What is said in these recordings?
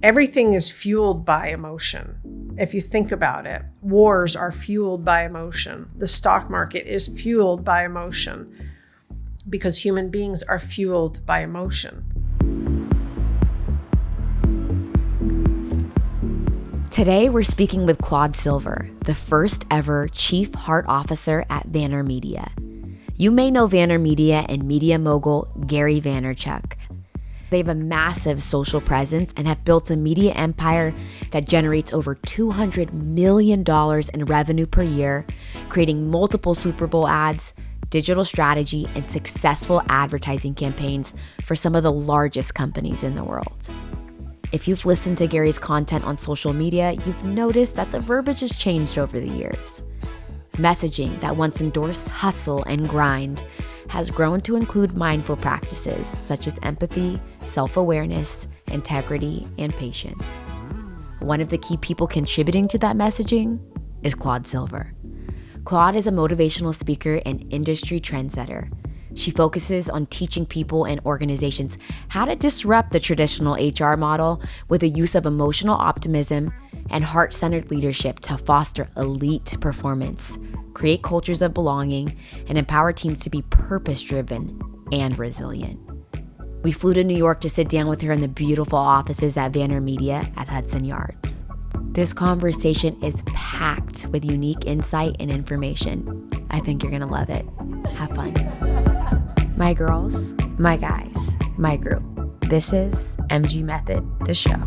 Everything is fueled by emotion. If you think about it, wars are fueled by emotion. The stock market is fueled by emotion because human beings are fueled by emotion. Today, we're speaking with Claude Silver, the first ever Chief Heart Officer at VaynerMedia. You may know VaynerMedia and media mogul Gary Vaynerchuk. They have a massive social presence and have built a media empire that generates over $200 million in revenue per year, creating multiple Super Bowl ads, digital strategy, and successful advertising campaigns for some of the largest companies in the world. If you've listened to Gary's content on social media, you've noticed that the verbiage has changed over the years. Messaging that once endorsed hustle and grind has grown to include mindful practices such as empathy, self-awareness, integrity, and patience. One of the key people contributing to that messaging is Claude Silver. Claude is a motivational speaker and industry trendsetter. She focuses on teaching people and organizations how to disrupt the traditional HR model with the use of emotional optimism and heart-centered leadership to foster elite performance, create cultures of belonging, and empower teams to be purpose-driven and resilient. We flew to New York to sit down with her in the beautiful offices at VaynerMedia at Hudson Yards. This conversation is packed with unique insight and information. I think you're gonna love it. Have fun. My girls, my guys, my group. This is MG Method, the show.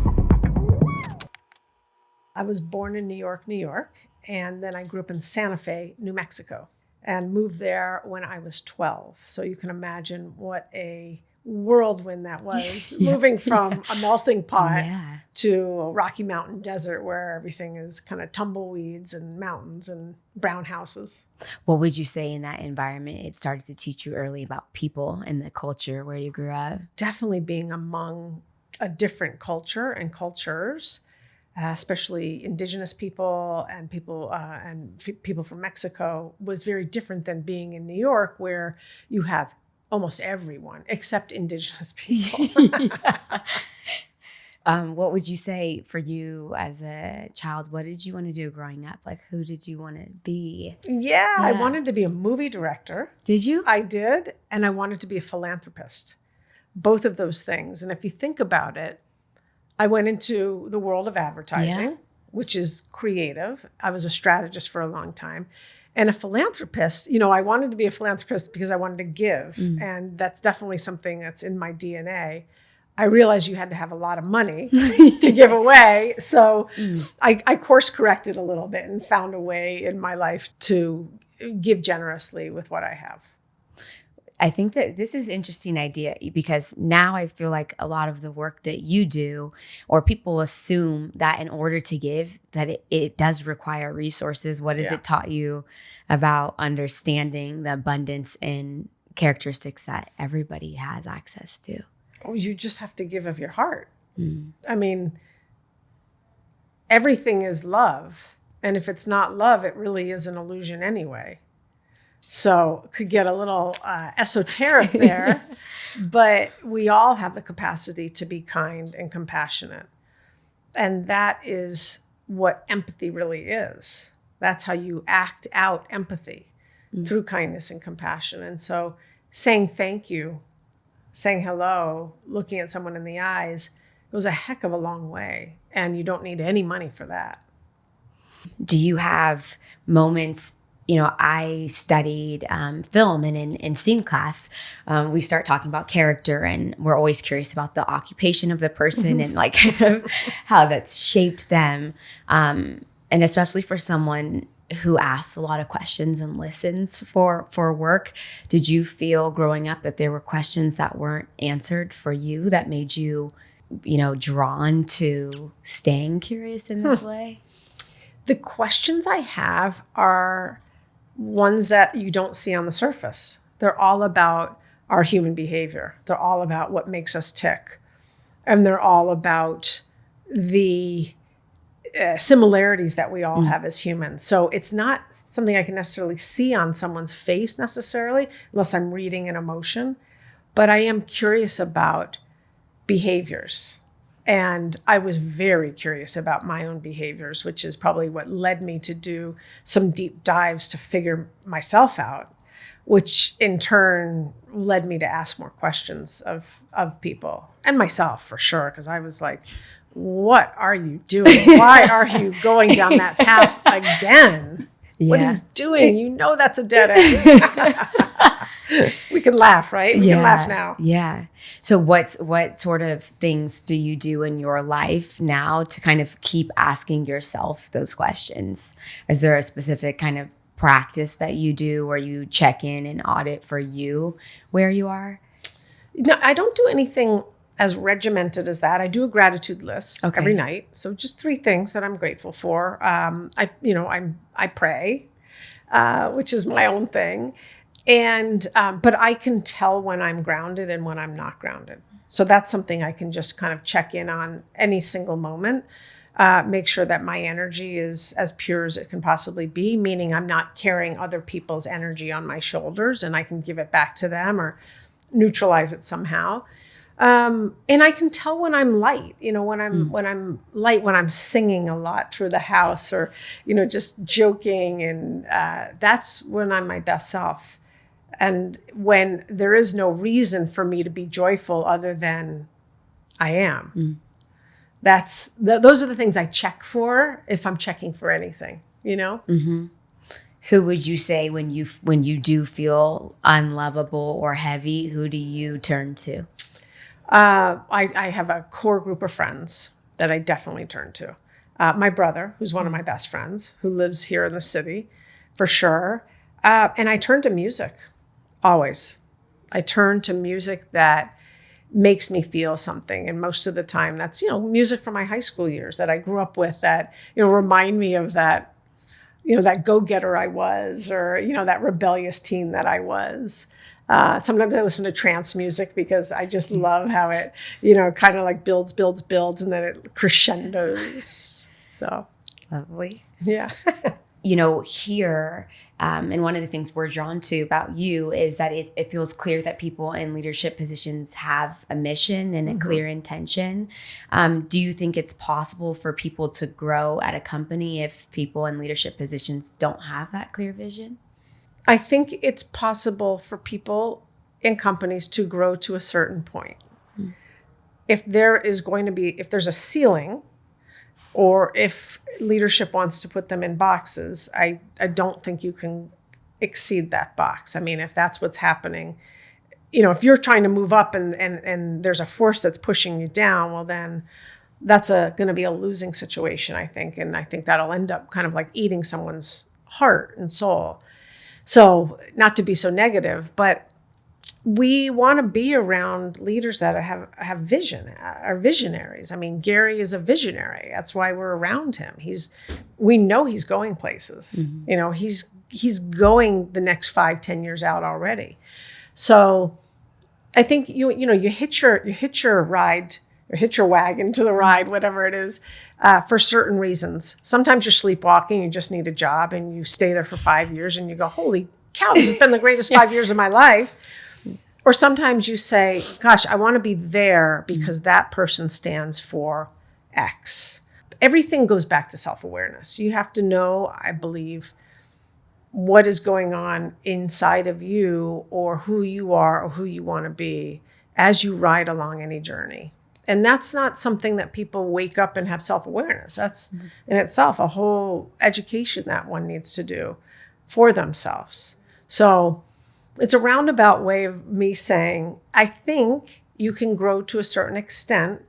I was born in New York, and then I grew up in Santa Fe, New Mexico, and moved there when I was 12. So you can imagine what a whirlwind that was, moving from a melting pot to a Rocky Mountain desert where everything is kind of tumbleweeds and mountains and brown houses. What would you say in that environment it started to teach you early about people and the culture where you grew up? Definitely being among a different culture and cultures, especially indigenous people and people from Mexico, was very different than being in New York, where you have almost everyone except indigenous people. What would you say for you as a child? What did you want to do growing up? Like, who did you want to be? Yeah, I wanted to be a movie director. Did you? I did. And I wanted to be a philanthropist. Both of those things. And if you think about it, I went into the world of advertising, which is creative. I was a strategist for a long time. And a philanthropist, I wanted to be a philanthropist because I wanted to give. And that's definitely something that's in my DNA. I realized you had to have a lot of money to give away. So I course corrected a little bit and found a way in my life to give generously with what I have. I think that this is an interesting idea because now I feel like a lot of the work that you do, or people assume that in order to give, that it does require resources. What has it taught you about understanding the abundance and characteristics that everybody has access to? Oh, you just have to give of your heart. I mean, everything is love. And if it's not love, it really is an illusion anyway. So it could get a little esoteric there, but we all have the capacity to be kind and compassionate. And that is what empathy really is. That's how you act out empathy, through kindness and compassion. And so saying thank you, saying hello, looking at someone in the eyes goes a heck of a long way. And you don't need any money for that. Do you have moments? I studied film, and in scene class, we start talking about character, and we're always curious about the occupation of the person and like kind of how that's shaped them. And especially for someone who asks a lot of questions and listens for work, did you feel growing up that there were questions that weren't answered for you that made you, drawn to staying curious in this way? The questions I have are ones that you don't see on the surface. They're all about our human behavior. They're all about what makes us tick. And they're all about the similarities that we all have as humans. So it's not something I can necessarily see on someone's face necessarily, unless I'm reading an emotion. But I am curious about behaviors And I was very curious about my own behaviors, which is probably what led me to do some deep dives to figure myself out, which in turn led me to ask more questions of people and myself for sure. Because I was like, what are you doing? Why are you going down that path again? Yeah. What are you doing? You know that's a dead end. We can laugh, right? We can laugh now. Yeah. So what sort of things do you do in your life now to kind of keep asking yourself those questions? Is there a specific kind of practice that you do where you check in and audit for you where you are? No, I don't do anything as regimented as that. I do a gratitude list every night. So just 3 things that I'm grateful for. I pray, which is my own thing. And, but I can tell when I'm grounded and when I'm not grounded. So that's something I can just kind of check in on any single moment, make sure that my energy is as pure as it can possibly be, meaning I'm not carrying other people's energy on my shoulders and I can give it back to them or neutralize it somehow. And I can tell when I'm light, when I'm light, when I'm singing a lot through the house or, just joking. And that's when I'm my best self. And when there is no reason for me to be joyful other than I am. Those are the things I check for if I'm checking for anything, Mm-hmm. Who would you say when you do feel unlovable or heavy, who do you turn to? I have a core group of friends that I definitely turn to. My brother, who's one of my best friends, who lives here in the city, for sure. And I turn to music, always. I turn to music that makes me feel something. And most of the time that's, music from my high school years that I grew up with that, remind me of that, that go-getter I was, or, that rebellious teen that I was. Sometimes I listen to trance music because I just love how it, kind of like builds, and then it crescendos. So lovely. Yeah. Here, and one of the things we're drawn to about you is that it feels clear that people in leadership positions have a mission and a clear intention. Do you think it's possible for people to grow at a company if people in leadership positions don't have that clear vision? I think it's possible for people in companies to grow to a certain point. If there's a ceiling, or if leadership wants to put them in boxes, I don't think you can exceed that box. I mean, if that's what's happening, if you're trying to move up and there's a force that's pushing you down, well, then that's going to be a losing situation, I think. And I think that'll end up kind of like eating someone's heart and soul. So not to be so negative, but we want to be around leaders that have vision, are visionaries. I mean, Gary is a visionary. That's why we're around him. We know he's going places. He's going the next 5-10 years out already. So I think you hitch your ride or hitch your wagon to the ride, whatever it is, for certain reasons. Sometimes you're sleepwalking, you just need a job, and you stay there for 5 years and you go, holy cow, this has been the greatest 5 years of my life. Or sometimes you say, gosh, I want to be there because that person stands for X. Everything goes back to self-awareness. You have to know, I believe, what is going on inside of you, or who you are, or who you want to be as you ride along any journey. And that's not something that people wake up and have self-awareness. That's in itself a whole education that one needs to do for themselves. So it's a roundabout way of me saying, I think you can grow to a certain extent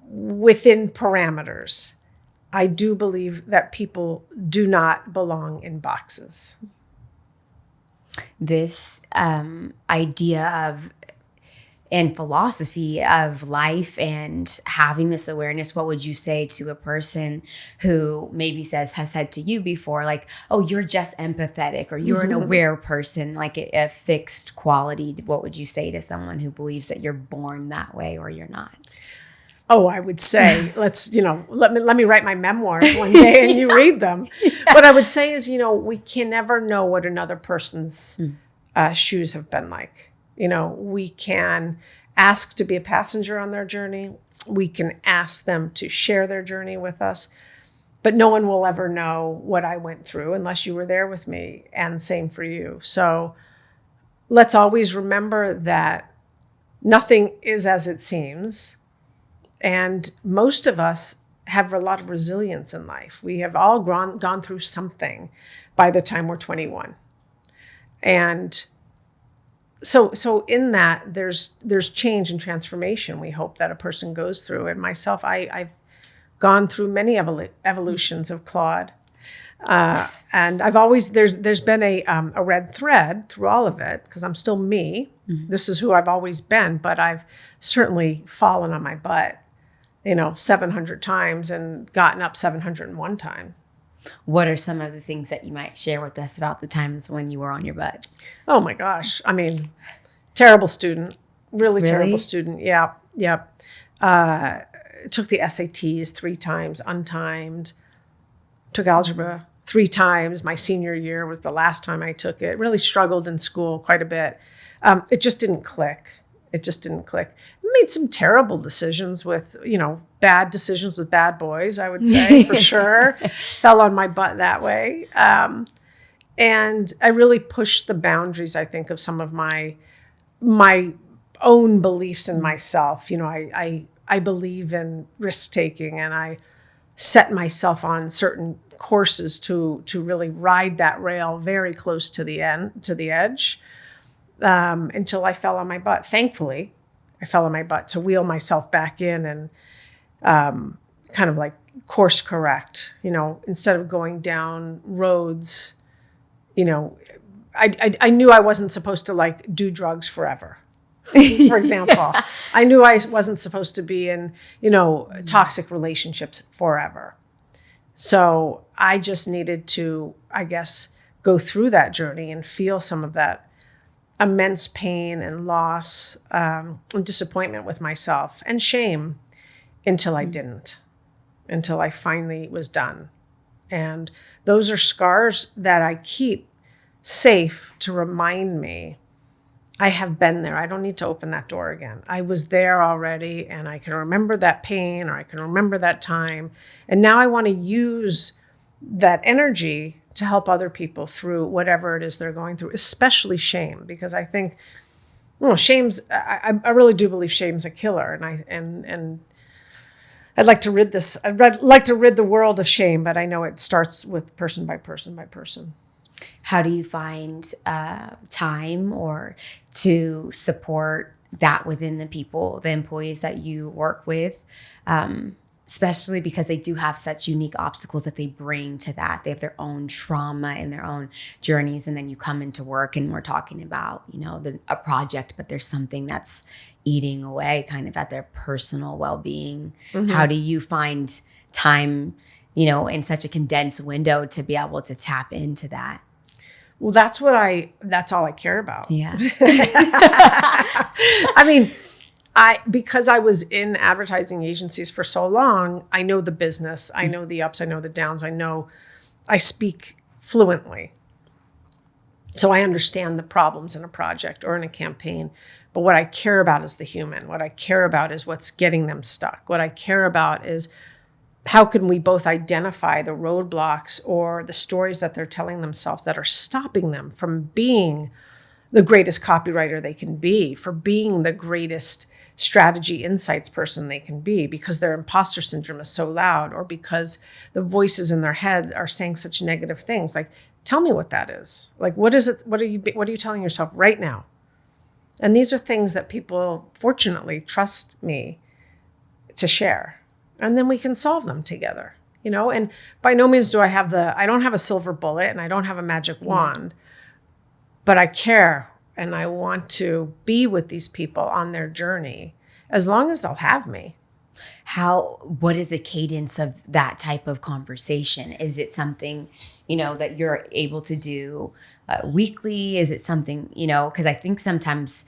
within parameters. I do believe that people do not belong in boxes. This idea of and philosophy of life and having this awareness, what would you say to a person who maybe has said to you before, like, oh, you're just empathetic, or you're an aware person, like a fixed quality? What would you say to someone who believes that you're born that way or you're not? Oh, I would say, let me write my memoirs one day and you read them. Yeah. What I would say is, we can never know what another person's shoes have been like. We can ask to be a passenger on their journey, We can ask them to share their journey with us, but no one will ever know what I went through unless you were there with me, and same for you. So let's always remember that nothing is as it seems. And most of us have a lot of resilience in life. We have all gone through something by the time we're 21. And so in that, there's change and transformation we hope that a person goes through. And myself, I've gone through many evolutions of Claude. And I've always, there's been a red thread through all of it, because I'm still me. Mm-hmm. This is who I've always been, but I've certainly fallen on my butt, 700 times and gotten up 701 times. What are some of the things that you might share with us about the times when you were on your butt? Oh my gosh. I mean, terrible student, really terrible student. Yeah. Took the SATs 3 times, untimed. Took algebra 3 times. My senior year was the last time I took it. Really struggled in school quite a bit. It just didn't click. Made some terrible decisions with, bad decisions with bad boys, I would say, for sure. Fell on my butt that way. And I really pushed the boundaries, I think, of some of my own beliefs in myself. I believe in risk-taking, and I set myself on certain courses to really ride that rail very close to the edge, until I fell on my butt. Thankfully, I fell on my butt to wheel myself back in and kind of like course correct, instead of going down roads, I knew I wasn't supposed to do drugs forever. For example, I knew I wasn't supposed to be in, toxic relationships forever. So I just needed to, I guess, go through that journey and feel some of that immense pain and loss, and disappointment with myself and shame until I didn't, until I finally was done. And those are scars that I keep safe to remind me I have been there. I don't need to open that door again. I was there already, and I can remember that pain, or I can remember that time. And now I want to use that energy to help other people through whatever it is they're going through, especially shame, because I think, shame's, I really do believe shame's a killer. And I'd like to rid the world of shame, but I know it starts with person by person by person. How do you find time or to support that within the employees that you work with, especially because they do have such unique obstacles that they bring to that. They have their own trauma and their own journeys. And then you come into work and we're talking about, a project, but there's something that's eating away kind of at their personal well-being. Mm-hmm. How do you find time, in such a condensed window to be able to tap into that? Well, that's all I care about. Yeah. I mean, because I was in advertising agencies for so long, I know the business, I know the ups, I know the downs, I speak fluently. So I understand the problems in a project or in a campaign. But what I care about is the human. What I care about is what's getting them stuck. What I care about is how can we both identify the roadblocks or the stories that they're telling themselves that are stopping them from being the greatest copywriter they can be, for being the greatest strategy insights person they can be, because their imposter syndrome is so loud, or because the voices in their head are saying such negative things. Tell me what that is. What is it? What are you telling yourself right now? And these are things that people fortunately trust me to share. And then we can solve them together, and by no means do I don't have a silver bullet, and I don't have a magic wand, but I care, and I want to be with these people on their journey as long as they'll have me. What is a cadence of that type of conversation? Is it something, that you're able to do weekly? Is it something, because I think sometimes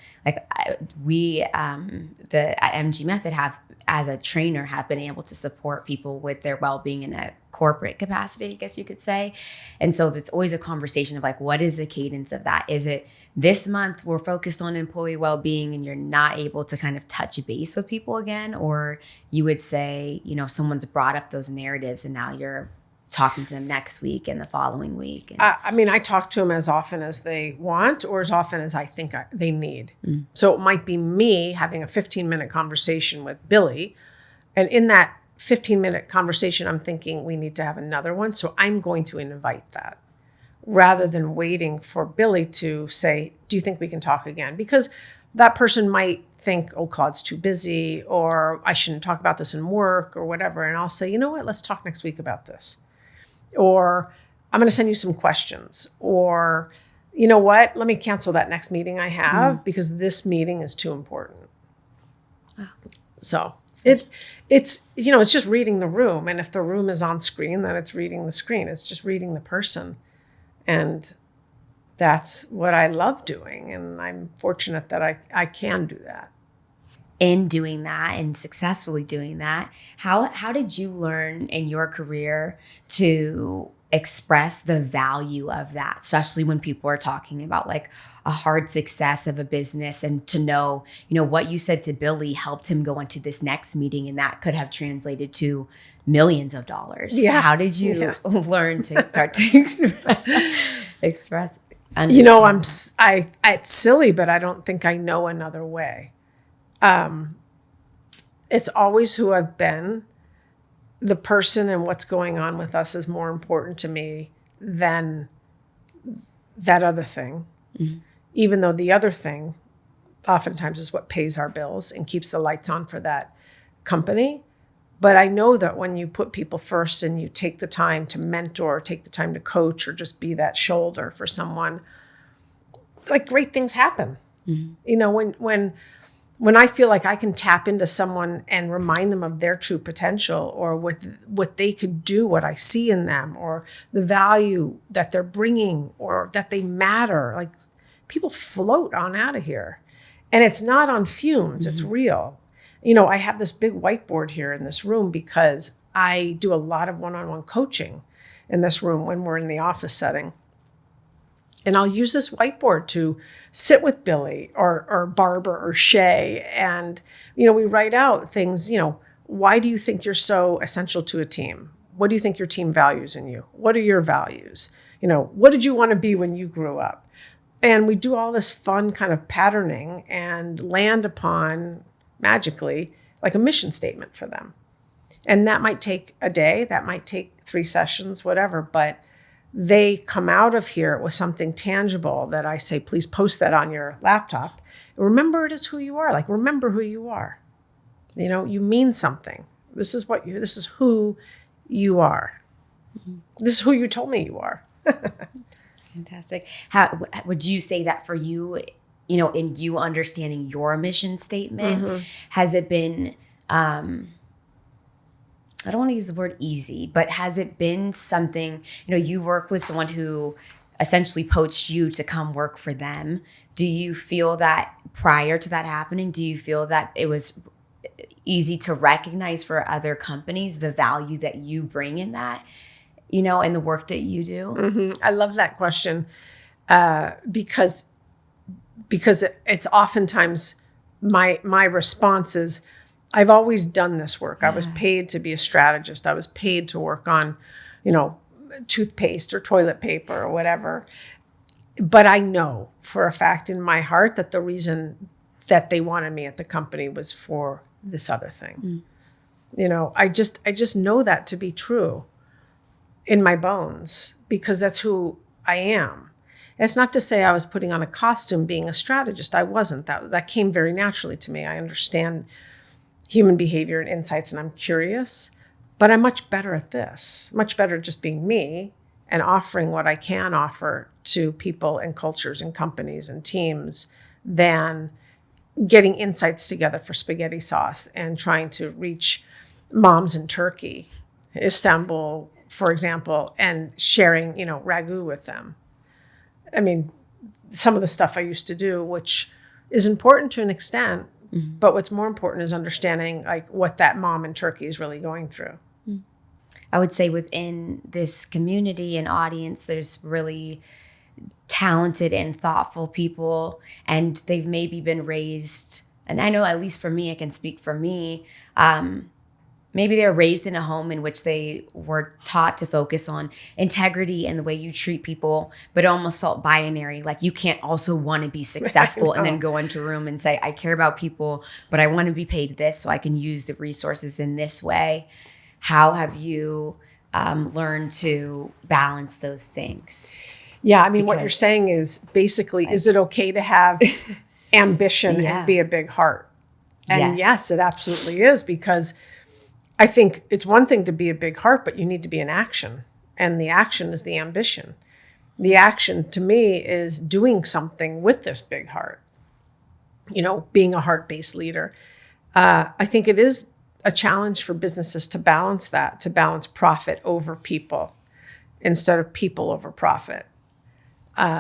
we, at MG Method have, as a trainer, have been able to support people with their well-being in a corporate capacity, I guess you could say. And so it's always a conversation of like, what is the cadence of that? Is it this month we're focused on employee well-being and you're not able to kind of touch base with people again? Or you would say, you know, someone's brought up those narratives and now you're talking to them next week and the following week? I mean, I talk to them as often as they want or as often as I think they need. So it might be me having a 15-minute conversation with Billy. And in that 15-minute conversation, I'm thinking we need to have another one. So I'm going to invite that rather than waiting for Billy to say, do you think we can talk again? Because that person might think, oh, Claude's too busy, or I shouldn't talk about this in work or whatever. And I'll say, you know what, let's talk next week about this. Or I'm going to send you some questions. Or, you know what, let me cancel that next meeting I have because this meeting is too important. Wow. So it's, you know, it's just reading the room. And if the room is on screen, then it's reading the screen. It's just reading the person. And that's what I love doing. And I'm fortunate that I can do that. In doing that and successfully doing that, how did you learn in your career to express the value of that, especially when people are talking about like a hard success of a business, and to know, you know, what you said to Billy helped him go into this next meeting and that could have translated to millions of dollars. Yeah. How did you learn to start to express? You know, it's silly, but I don't think I know another way. It's always who I've been. The person and what's going on with us is more important to me than that other thing. Even though the other thing oftentimes is what pays our bills and keeps the lights on for that company. But I know that when you put people first and you take the time to mentor, take the time to coach, or just be that shoulder for someone, like great things happen. You know, when I feel like I can tap into someone and remind them of their true potential, or what they could do, what I see in them, or the value that they're bringing, or that they matter, like people float on out of here. And it's not on fumes, it's real. You know, I have this big whiteboard here in this room because I do a lot of one-on-one coaching in this room when we're in the office setting. And I'll use this whiteboard to sit with Billy or Barbara or Shay. And, you know, we write out things, you know, why do you think you're so essential to a team? What do you think your team values in you? What are your values? You know, what did you want to be when you grew up? And we do all this fun kind of patterning and land upon magically like a mission statement for them. And that might take a day, that might take 3 sessions, whatever, but they come out of here with something tangible that I say, please post that on your laptop. Remember it is who you are. Like, remember who you are. You know, you mean something. This is who you are. This is who you told me you are. That's fantastic. How would you say that for you, you know, in you understanding your mission statement, has it been, I don't want to use the word easy, but has it been something, you know, you work with someone who essentially poached you to come work for them. Do you feel that prior to that happening, do you feel that it was easy to recognize for other companies the value that you bring in that, you know, in the work that you do? I love that question because it's oftentimes my response is, I've always done this work. I was paid to be a strategist. I was paid to work on, you know, toothpaste or toilet paper or whatever. But I know for a fact in my heart that the reason that they wanted me at the company was for this other thing. You know, I just know that to be true in my bones because that's who I am. It's not to say I was putting on a costume being a strategist. I wasn't. That came very naturally to me. I understand human behavior and insights, and I'm curious, but I'm much better at this, much better just being me and offering what I can offer to people and cultures and companies and teams than getting insights together for spaghetti sauce and trying to reach moms in Turkey, Istanbul, for example, and sharing, you know, ragu with them. I mean, some of the stuff I used to do, which is important to an extent, but what's more important is understanding like what that mom in Turkey is really going through. I would say within this community and audience, there's really talented and thoughtful people, and they've maybe been raised, and I know at least for me, I can speak for me, maybe they're raised in a home in which they were taught to focus on integrity and the way you treat people, but it almost felt binary. Like you can't also want to be successful and then go into a room and say, I care about people, but I want to be paid this so I can use the resources in this way. How have you learned to balance those things? Yeah, I mean, what you're saying is basically, is it okay to have ambition and be a big heart? And yes, it absolutely is, because I think it's one thing to be a big heart, but you need to be in action. And the action is the ambition. The action to me is doing something with this big heart, being a heart-based leader. I think it is a challenge for businesses to balance that, to balance profit over people instead of people over profit.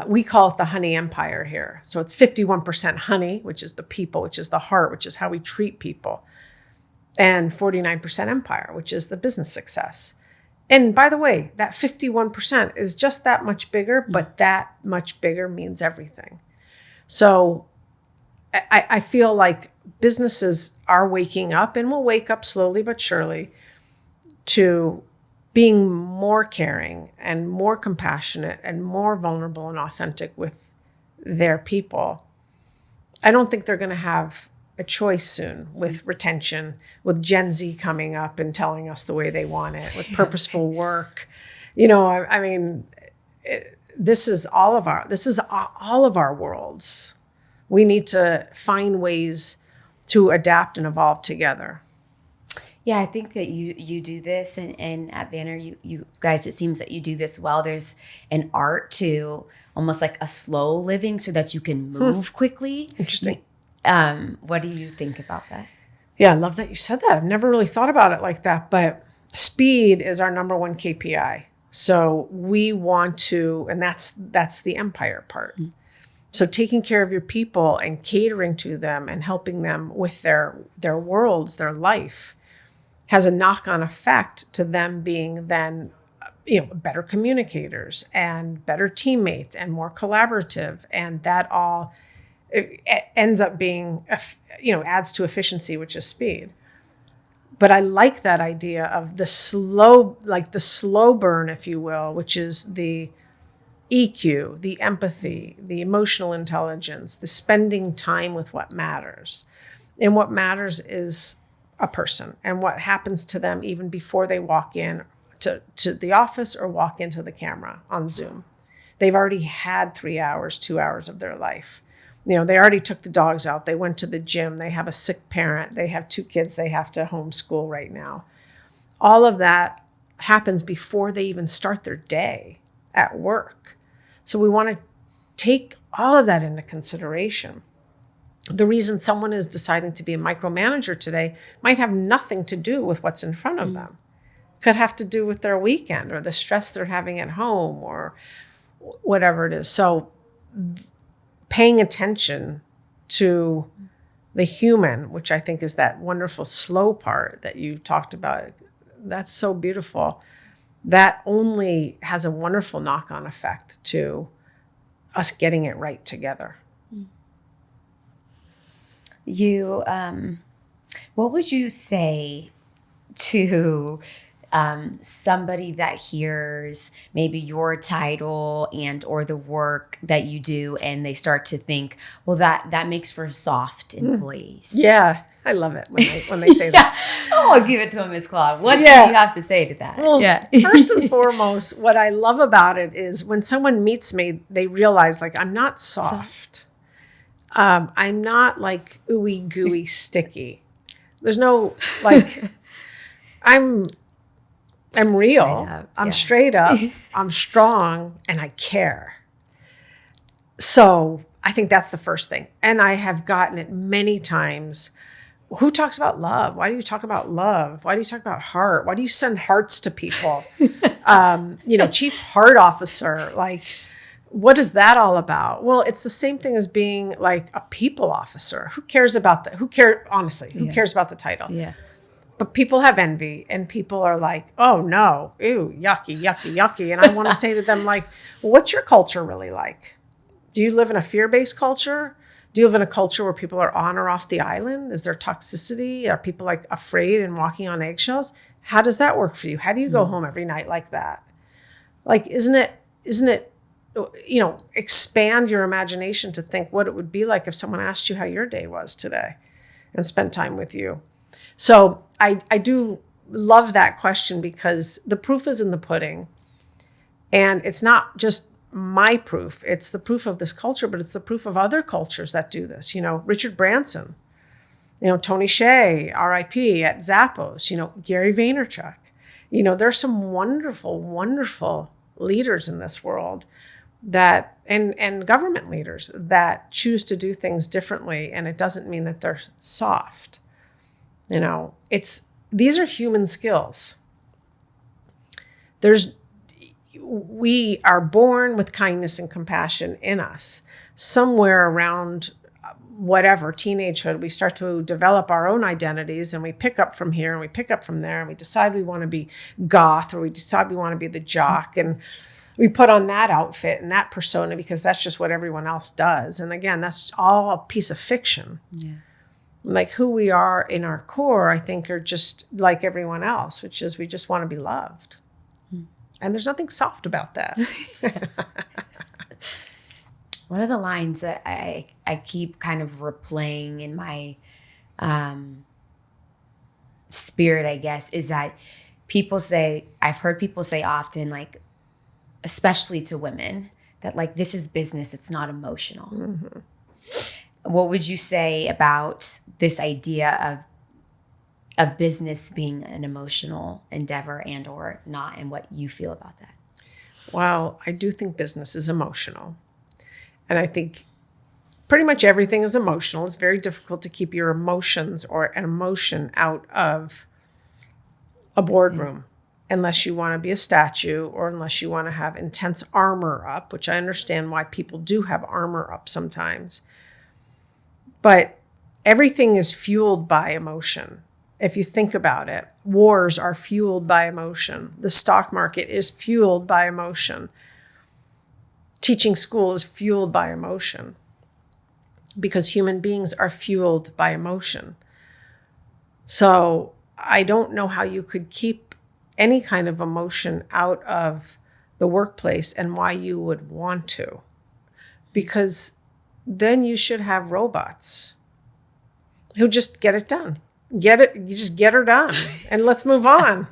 We call it the honey empire here. So it's 51% honey, which is the people, which is the heart, which is how we treat people. And 49% empire, which is the business success. And by the way, that 51% is just that much bigger, but that much bigger means everything. So I feel like businesses are waking up, and will wake up slowly but surely, to being more caring and more compassionate and more vulnerable and authentic with their people. I don't think they're going to have a choice soon with retention, with Gen Z coming up and telling us the way they want it, with purposeful work. I mean, this is all of our worlds. We need to find ways to adapt and evolve together. Yeah, I think that you do this, and at Vayner, you guys, it seems that you do this well. There's an art to almost like a slow living so that you can move quickly. Interesting. What do you think about that? Yeah, I love that you said that. I've never really thought about it like that, but speed is our number one KPI. So we want to, and that's the empire part. Mm-hmm. So taking care of your people and catering to them and helping them with their worlds, their life, has a knock-on effect to them being then, better communicators and better teammates and more collaborative. And that all it ends up being, adds to efficiency, which is speed. But I like that idea of the slow burn, if you will, which is the EQ, the empathy, the emotional intelligence, the spending time with what matters. And what matters is a person and what happens to them even before they walk in to the office or walk into the camera on Zoom. They've already had 3 hours, 2 hours of their life. They already took the dogs out. They went to the gym. They have a sick parent. They have 2 kids they have to homeschool right now. All of that happens before they even start their day at work. So we want to take all of that into consideration. The reason someone is deciding to be a micromanager today might have nothing to do with what's in front of them. Could have to do with their weekend or the stress they're having at home or whatever it is. So paying attention to the human, which I think is that wonderful slow part that you talked about, that's so beautiful. That only has a wonderful knock-on effect to us getting it right together. You, what would you say to somebody that hears maybe your title and or the work that you do, and they start to think, well, that makes for soft employees? Yeah, I love it when they say that. Oh, I'll give it to him, Ms. Claude. What do you have to say to that? Well, first and foremost, what I love about it is when someone meets me, they realize I'm not soft. I'm not ooey gooey sticky. There's no I'm real. I'm straight up. I'm strong, and I care. So I think that's the first thing. And I have gotten it many times. Who talks about love? Why do you talk about love? Why do you talk about heart? Why do you send hearts to people? Chief heart officer, what is that all about? Well, it's the same thing as being a people officer. Who cares about that? Who cares about the title? Yeah. But people have envy, and people are like, oh no, ew, yucky, yucky, yucky. And I want to say to them, like, well, what's your culture really like? Do you live in a fear-based culture? Do you live in a culture where people are on or off the island? Is there toxicity? Are people like afraid and walking on eggshells? How does that work for you? How do you go home every night like that? Like, isn't it, expand your imagination to think what it would be like if someone asked you how your day was today and spent time with you. So I do love that question, because the proof is in the pudding. And it's not just my proof. It's the proof of this culture, but it's the proof of other cultures that do this. Richard Branson, Tony Hsieh, RIP at Zappos, Gary Vaynerchuk. There's some wonderful, wonderful leaders in this world that, and government leaders that choose to do things differently. And it doesn't mean that they're soft. These are human skills. We are born with kindness and compassion in us. Somewhere around whatever, teenagehood, we start to develop our own identities, and we pick up from here and we pick up from there, and we decide we want to be goth, or we decide we want to be the jock, and we put on that outfit and that persona because that's just what everyone else does. And again, that's all a piece of fiction. Yeah. Like, who we are in our core, I think, are just like everyone else, which is we just want to be loved. And there's nothing soft about that. One of the lines that I keep kind of replaying in my spirit, I guess, is that I've heard people say often, like, especially to women, that like, this is business, it's not emotional. Mm-hmm. What would you say about this idea of business being an emotional endeavor and or not, and what you feel about that? Well, I do think business is emotional. And I think pretty much everything is emotional. It's very difficult to keep your emotions or an emotion out of a boardroom, unless you want to be a statue, or unless you want to have intense armor up, which I understand why people do have armor up sometimes. But everything is fueled by emotion. If you think about it, wars are fueled by emotion. The stock market is fueled by emotion. Teaching school is fueled by emotion, because human beings are fueled by emotion. So I don't know how you could keep any kind of emotion out of the workplace, and why you would want to, because then you should have robots who just get it done. You just get her done and let's move on,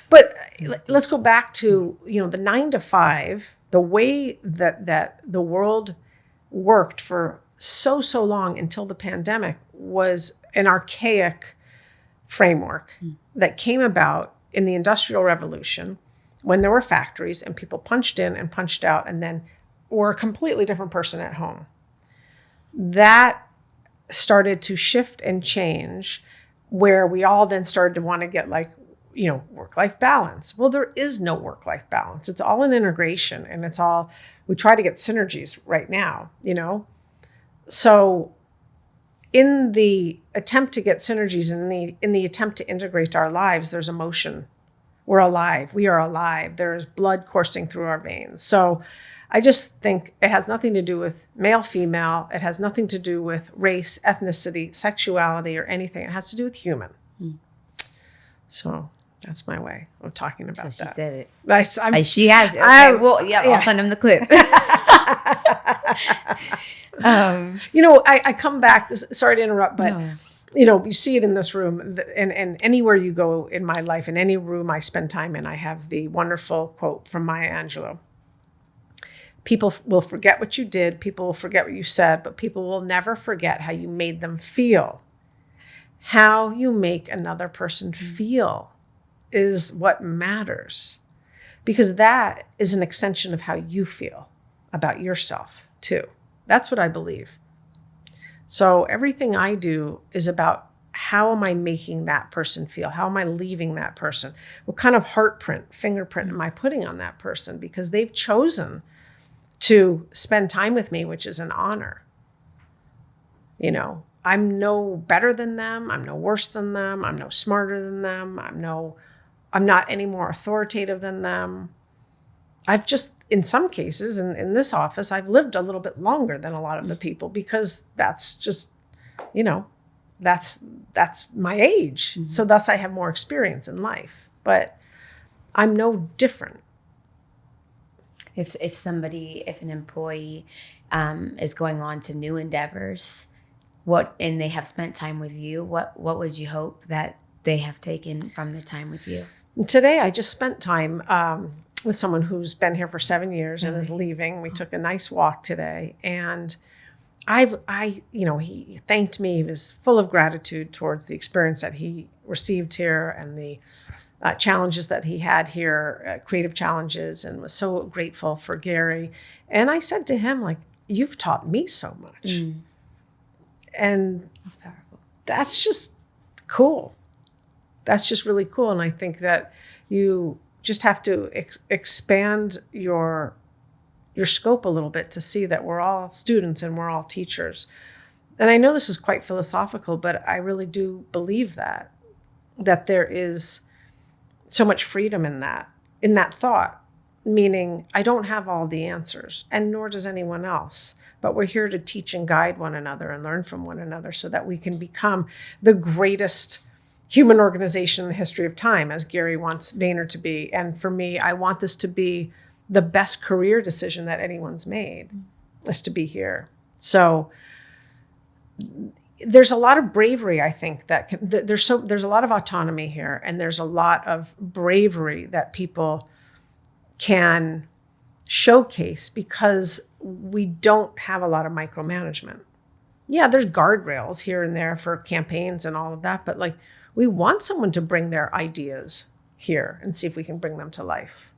But let's go back to, the 9 to 5, the way that the world worked for so long until the pandemic was an archaic framework that came about in the Industrial Revolution, when there were factories and people punched in and punched out and then were a completely different person at home. That started to shift and change, where we all then started to want to get work-life balance. Well, there is no work-life balance. It's all an integration, and we try to get synergies right now, So in the attempt to get synergies, and in the attempt to integrate our lives, there's emotion. We're alive. We are alive. There is blood coursing through our veins. So I just think it has nothing to do with male, female. It has nothing to do with race, ethnicity, sexuality, or anything. It has to do with human. So that's my way of talking about that. She said it. She has it. Okay. I'll send him the clip. I come back, sorry to interrupt, but you see it in this room, and anywhere you go in my life, in any room I spend time in, I have the wonderful quote from Maya Angelou. People will forget what you did, people will forget what you said, but people will never forget how you made them feel. How you make another person feel is what matters, because that is an extension of how you feel about yourself too. That's what I believe. So everything I do is about, how am I making that person feel? How am I leaving that person? What kind of fingerprint am I putting on that person? Because they've chosen to spend time with me, which is an honor. I'm no better than them. I'm no worse than them. I'm no smarter than them. I'm not any more authoritative than them. I've just, in some cases, in this office, I've lived a little bit longer than a lot of the people because that's just, that's my age. Mm-hmm. So thus I have more experience in life, but I'm no different. If an employee is going on to new endeavors, and they have spent time with you, what would you hope that they have taken from their time with you? Today, I just spent time with someone who's been here for 7 years and is leaving. We took a nice walk today, and he thanked me. He was full of gratitude towards the experience that he received here and the challenges that he had here, creative challenges, and was so grateful for Gary. And I said to him, like, you've taught me so much. And that's powerful. That's just cool. That's just really cool. And I think that you just have to expand your scope a little bit to see that we're all students and we're all teachers. And I know this is quite philosophical, but I really do believe that there is so much freedom in that thought, meaning I don't have all the answers, and nor does anyone else, but we're here to teach and guide one another and learn from one another so that we can become the greatest human organization in the history of time, as Gary wants Vayner to be. And for me, I want this to be the best career decision that anyone's made, is to be here. So there's a lot of bravery, I think, there's a lot of autonomy here, and there's a lot of bravery that people can showcase because we don't have a lot of micromanagement. Yeah, there's guardrails here and there for campaigns and all of that, but like, we want someone to bring their ideas here and see if we can bring them to life.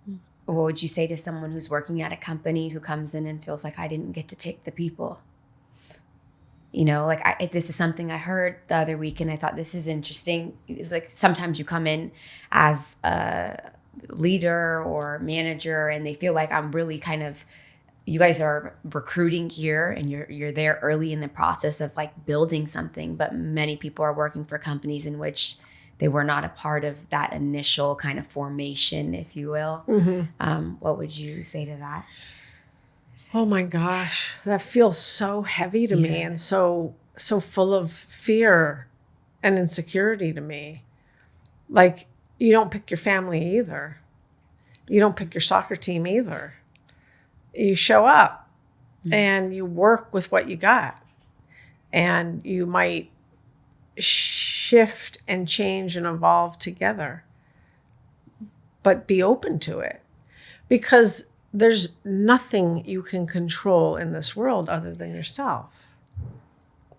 What would you say to someone who's working at a company who comes in and feels like, I didn't get to pick the people? This is something I heard the other week, and I thought this is interesting. It's like sometimes you come in as a leader or manager, and they feel like I'm really you guys are recruiting here, and you're there early in the process of like building something. But many people are working for companies in which they were not a part of that initial kind of formation, if you will. Mm-hmm. What would you say to that? Oh my gosh, that feels so heavy to me, and so full of fear and insecurity to me. Like, you don't pick your family either. You don't pick your soccer team either. You show up and you work with what you got, and you might shift and change and evolve together, but be open to it, because there's nothing you can control in this world other than yourself.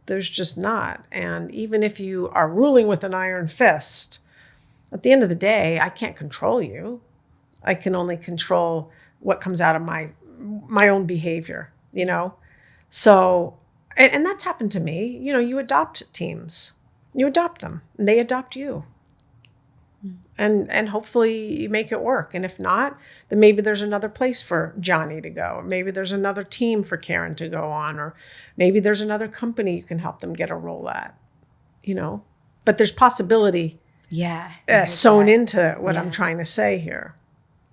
There's just not. And even if you are ruling with an iron fist, at the end of the day, I can't control you. I can only control what comes out of my own behavior, So, and that's happened to me. You adopt teams. You adopt them, and they adopt you. And hopefully you make it work. And if not, then maybe there's another place for Johnny to go. Or maybe there's another team for Karen to go on. Or maybe there's another company you can help them get a role at, But there's possibility sewn into what I'm trying to say here.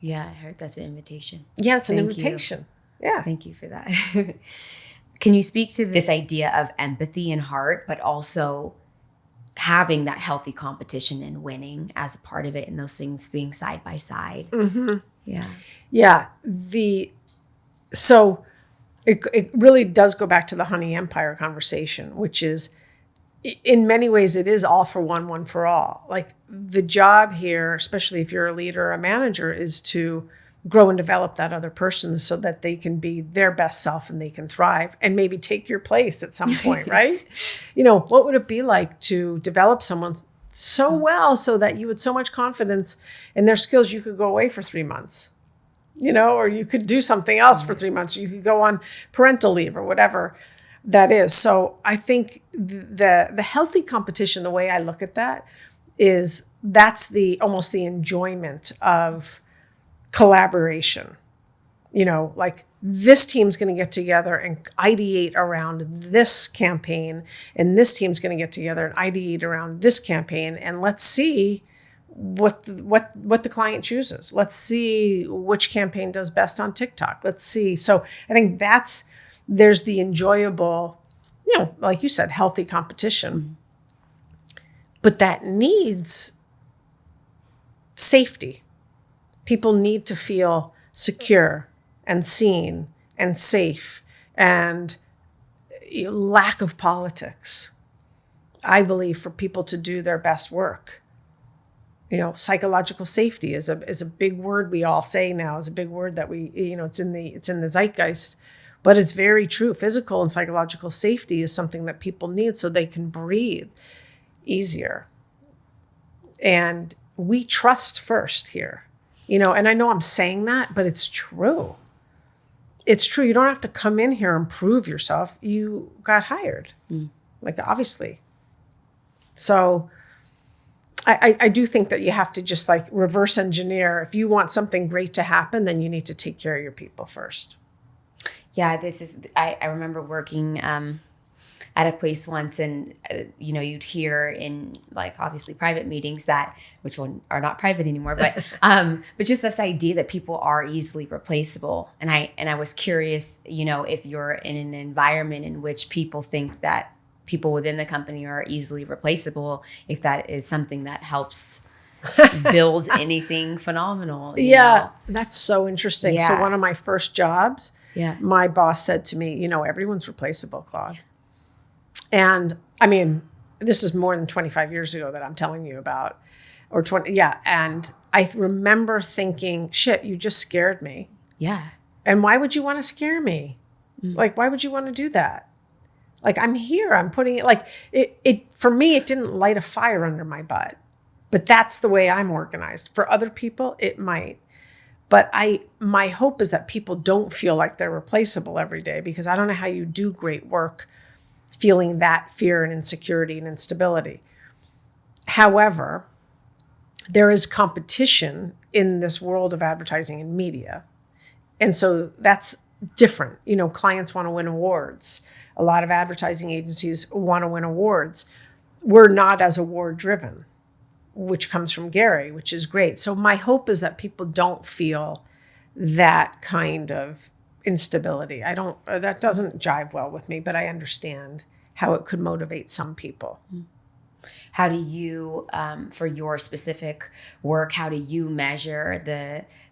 Yeah, I heard that's an invitation. Yeah, it's an invitation. Yeah. Thank you for that. Can you speak to this idea of empathy and heart, but also having that healthy competition and winning as a part of it, and those things being side by side? Mm-hmm. Yeah. Yeah. So it really does go back to the honey empire conversation, which is, in many ways, it is all for one for all. Like, the job here, especially if you're a leader or a manager, is to grow and develop that other person so that they can be their best self and they can thrive and maybe take your place at some point, right? What would it be like to develop someone so well so that you had so much confidence in their skills you could go away for 3 months, or you could do something else for 3 months. You could go on parental leave or whatever that is. So I think the healthy competition, the way I look at that, is that's almost the enjoyment of collaboration. Like this team's going to get together and ideate around this campaign, and this team's going to get together and ideate around this campaign, and let's see what the client chooses. Let's see which campaign does best on TikTok. Let's see. So I think there's the enjoyable, like you said, healthy competition, but that needs safety. People need to feel secure and seen and safe, and lack of politics, I believe, for people to do their best work. Psychological safety is a big word we all say now, is a big word that we, it's in the zeitgeist, but it's very true. Physical and psychological safety is something that people need so they can breathe easier. And we trust first here, and I know I'm saying that, but it's true. It's true. You don't have to come in here and prove yourself. You got hired, like, obviously. So I do think that you have to just like reverse engineer. If you want something great to happen, then you need to take care of your people first. Yeah, I remember working at a place once, and you'd hear in like obviously private meetings which are not private anymore, but just this idea that people are easily replaceable. And I was curious, if you're in an environment in which people think that people within the company are easily replaceable, if that is something that helps build anything phenomenal. Yeah, that's so interesting. Yeah. So one of my first jobs, my boss said to me, everyone's replaceable, Claude. And I mean, this is more than 25 years ago that I'm telling you about, or 20. Yeah. And I remember thinking, shit, you just scared me. Yeah. And why would you want to scare me? Like, why would you want to do that? Like, I'm here, I'm putting it, like, it for me, it didn't light a fire under my butt, but that's the way I'm organized. For other people, it might. But my hope is that people don't feel like they're replaceable every day, because I don't know how you do great work feeling that fear and insecurity and instability. However, there is competition in this world of advertising and media. And so that's different. Clients want to win awards. A lot of advertising agencies want to win awards. We're not as award driven, which comes from Gary, which is great. So my hope is that people don't feel that kind of instability. That doesn't jive well with me, but I understand how it could motivate some people. How do you, for your specific work, how do you measure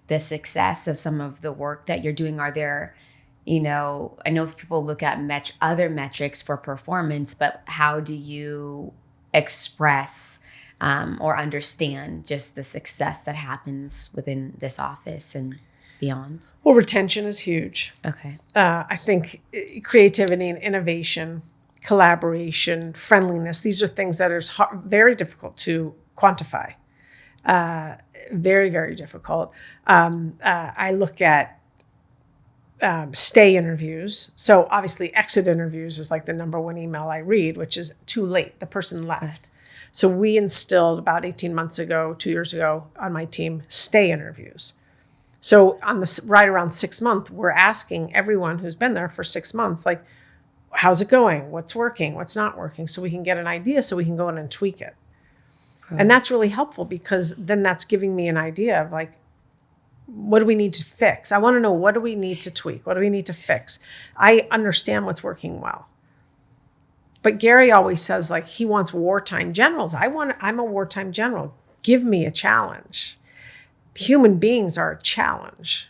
the success of some of the work that you're doing? Are there, I know people look at other metrics for performance, but how do you express or understand just the success that happens within this office and beyond? Well, retention is huge. Okay. I think creativity and innovation, collaboration, friendliness, these are things that are very difficult to quantify. Very, very difficult. I look at stay interviews. So obviously exit interviews is like the number one email I read, which is too late. The person left. So we instilled about 18 months ago, 2 years ago on my team, stay interviews. So right around 6 months, we're asking everyone who's been there for 6 months, like, how's it going? What's working? What's not working? So we can get an idea so we can go in and tweak it. Right. And that's really helpful, because then that's giving me an idea of like, what do we need to fix? I want to know, what do we need to tweak? What do we need to fix? I understand what's working well. But Gary always says, like, he wants wartime generals. I'm a wartime general. Give me a challenge. Human beings are a challenge.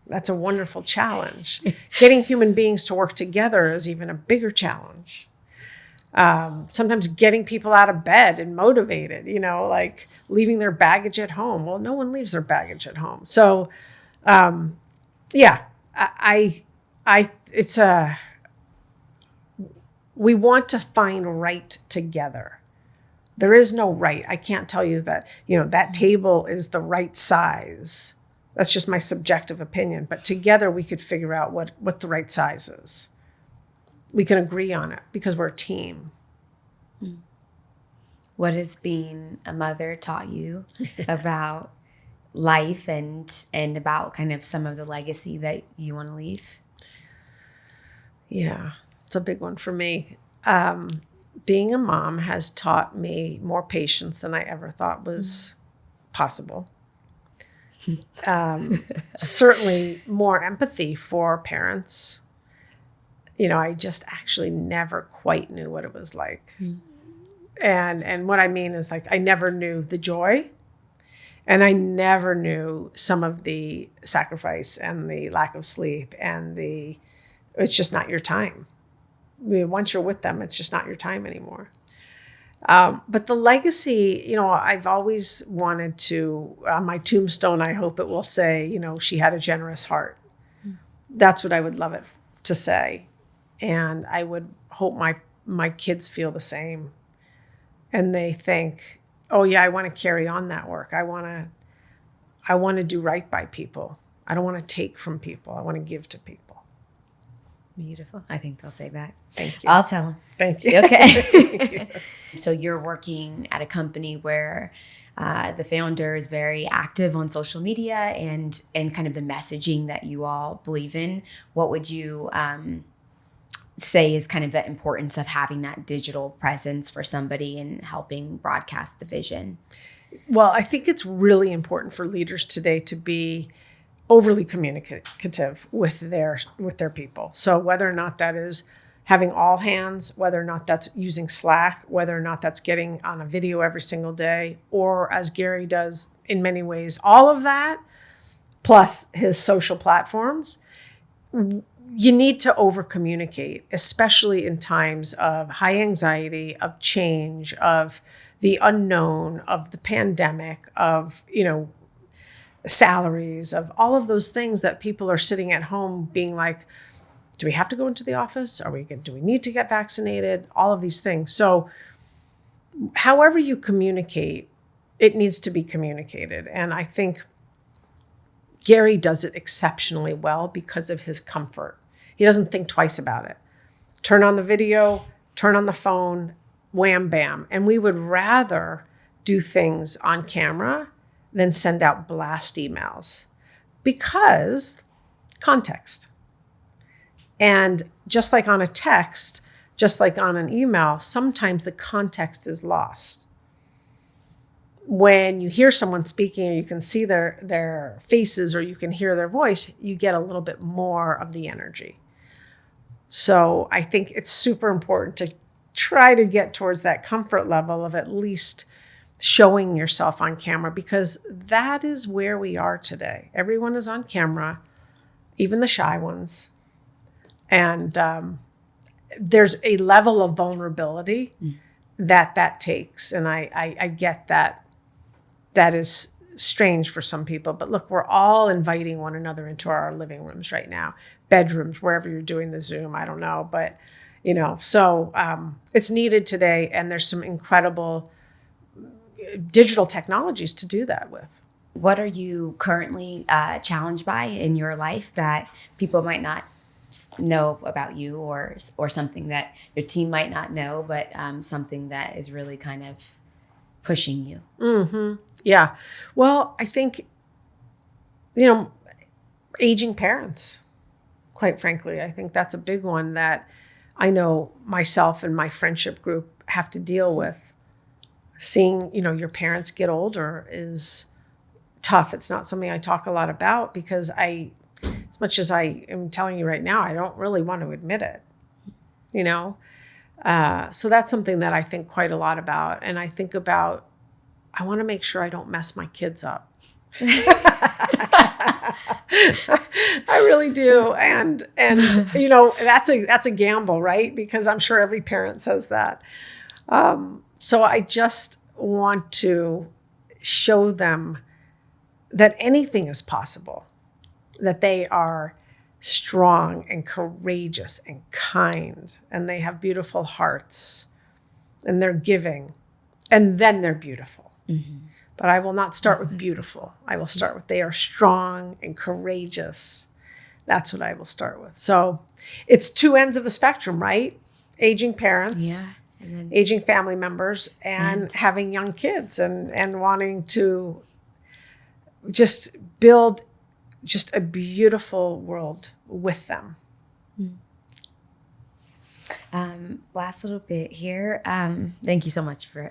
That's a wonderful challenge. Getting human beings to work together is even a bigger challenge. Sometimes getting people out of bed and motivated, like leaving their baggage at home. Well, no one leaves their baggage at home. So, we want to find right together. There is no right. I can't tell you that, that table is the right size. That's just my subjective opinion. But together we could figure out what the right size is. We can agree on it because we're a team. What has being a mother taught you about life and about kind of some of the legacy that you want to leave? Yeah, it's a big one for me. Being a mom has taught me more patience than I ever thought was possible. Certainly more empathy for parents. I just actually never quite knew what it was like. And what I mean is, like, I never knew the joy, and I never knew some of the sacrifice and the lack of sleep and it's just not your time. Once you're with them, it's just not your time anymore. But the legacy, I've always wanted to, on my tombstone, I hope it will say, she had a generous heart. That's what I would love it to say. And I would hope my kids feel the same. And they think, oh yeah, I want to carry on that work. I want to do right by people. I don't want to take from people. I want to give to people. Beautiful. I think they'll say that. Thank you. I'll tell them. Thank you. Okay. So you're working at a company where the founder is very active on social media and kind of the messaging that you all believe in. What would you say is kind of the importance of having that digital presence for somebody and helping broadcast the vision? Well, I think it's really important for leaders today to be overly communicative with their people. So whether or not that is having all hands, whether or not that's using Slack, whether or not that's getting on a video every single day, or as Gary does in many ways, all of that, plus his social platforms, you need to over communicate, especially in times of high anxiety, of change, of the unknown, of the pandemic, of, salaries, of all of those things that people are sitting at home being like, do we have to go into the office? Do we need to get vaccinated? All of these things. So however you communicate, it needs to be communicated. And I think Gary does it exceptionally well because of his comfort. He doesn't think twice about it. Turn on the video, turn on the phone, wham, bam. And we would rather do things on camera than send out blast emails because context. And just like on a text, just like on an email, sometimes the context is lost. When you hear someone speaking or you can see their faces or you can hear their voice, you get a little bit more of the energy. So I think it's super important to try to get towards that comfort level of at least showing yourself on camera, because that is where we are today. Everyone is on camera, even the shy ones. And there's a level of vulnerability that takes. And I get that is strange for some people. But look, we're all inviting one another into our living rooms right now, bedrooms, wherever you're doing the Zoom, I don't know. But, so it's needed today. And there's some incredible digital technologies to do that with. What are you currently challenged by in your life that people might not know about you, or something that your team might not know, but something that is really kind of pushing you? Mm-hmm. Yeah. Well, I think, aging parents, quite frankly, I think that's a big one that I know myself and my friendship group have to deal with. Seeing, your parents get older is tough. It's not something I talk a lot about because as much as I am telling you right now, I don't really want to admit it, So that's something that I think quite a lot about. And I think about, I want to make sure I don't mess my kids up. I really do. And that's a gamble, right? Because I'm sure every parent says that. So I just want to show them that anything is possible, that they are strong and courageous and kind, and they have beautiful hearts, and they're giving, and then they're beautiful. Mm-hmm. But I will not start with beautiful. I will start with they are strong and courageous. That's what I will start with. So it's two ends of the spectrum, right? Aging parents, aging family members, and having young kids and wanting to just build just a beautiful world with them. Last little bit here. Thank you so much for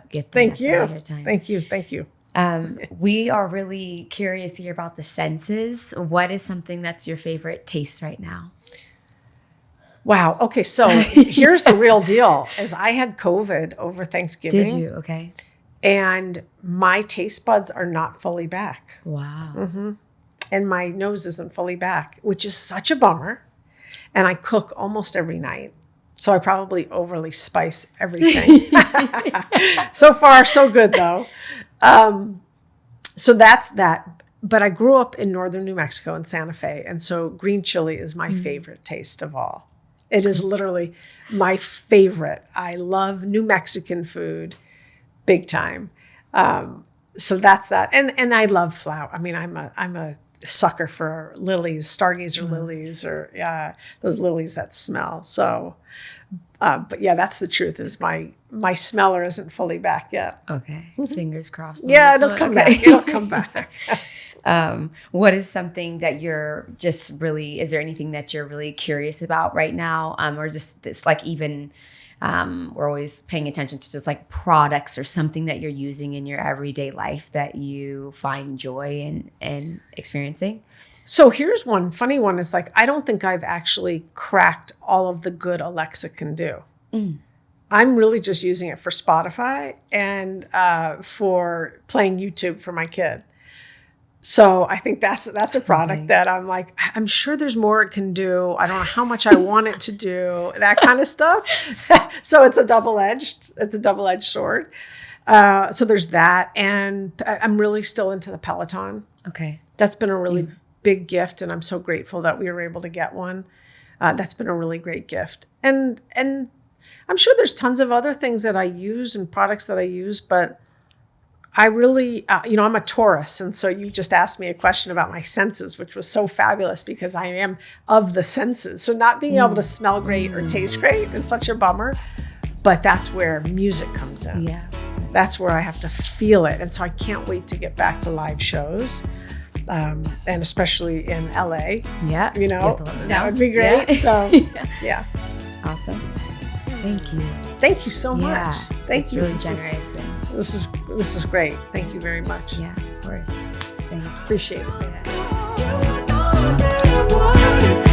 gifting thank us you. all your time. Thank you. We are really curious to hear about the senses. What is something that's your favorite taste right now? Wow. Okay. So here's the real deal is I had COVID over Thanksgiving. Did you? Okay. And my taste buds are not fully back. Wow. And my nose isn't fully back, which is such a bummer. And I cook almost every night. So I probably overly spice everything. So far, so good though. So that's that. But I grew up in northern New Mexico in Santa Fe. And so green chili is my favorite taste of all. It is literally my favorite. I love New Mexican food big time. So that's that. And I love flower. I mean, I'm a sucker for lilies, stargazer lilies, or those lilies that smell. So, but yeah, that's the truth is my smeller isn't fully back yet. Okay. Fingers crossed. Yeah, it'll come back. It'll come back. What is something that you're just really, is there anything that you're really curious about right now? Or just it's like even, we're always paying attention to just like products or something that you're using in your everyday life that you find joy in experiencing? So here's one funny one is like, I don't think I've actually cracked all of the good Alexa can do. I'm really just using it for Spotify and for playing YouTube for my kid. So I think that's a product that I'm like, I'm sure there's more it can do. I don't know how much I want it to do, that kind of stuff. So it's a double-edged sword. So there's that. And I'm really still into the Peloton. Okay. That's been a really big gift. And I'm so grateful that we were able to get one. That's been a really great gift. And I'm sure there's tons of other things that I use and products that I use, but I really, I'm a Taurus. And so you just asked me a question about my senses, which was so fabulous because I am of the senses. So not being able to smell great or taste great is such a bummer, but that's where music comes in. Yeah. That's where I have to feel it. And so I can't wait to get back to live shows. And especially in LA. Yeah. That would be great. Yeah. So yeah. Awesome. Thank you. Thank you so much. Thank you. Really generous. This is great. Thank you very much. Yeah, of course. Thank you. Appreciate it. Yeah.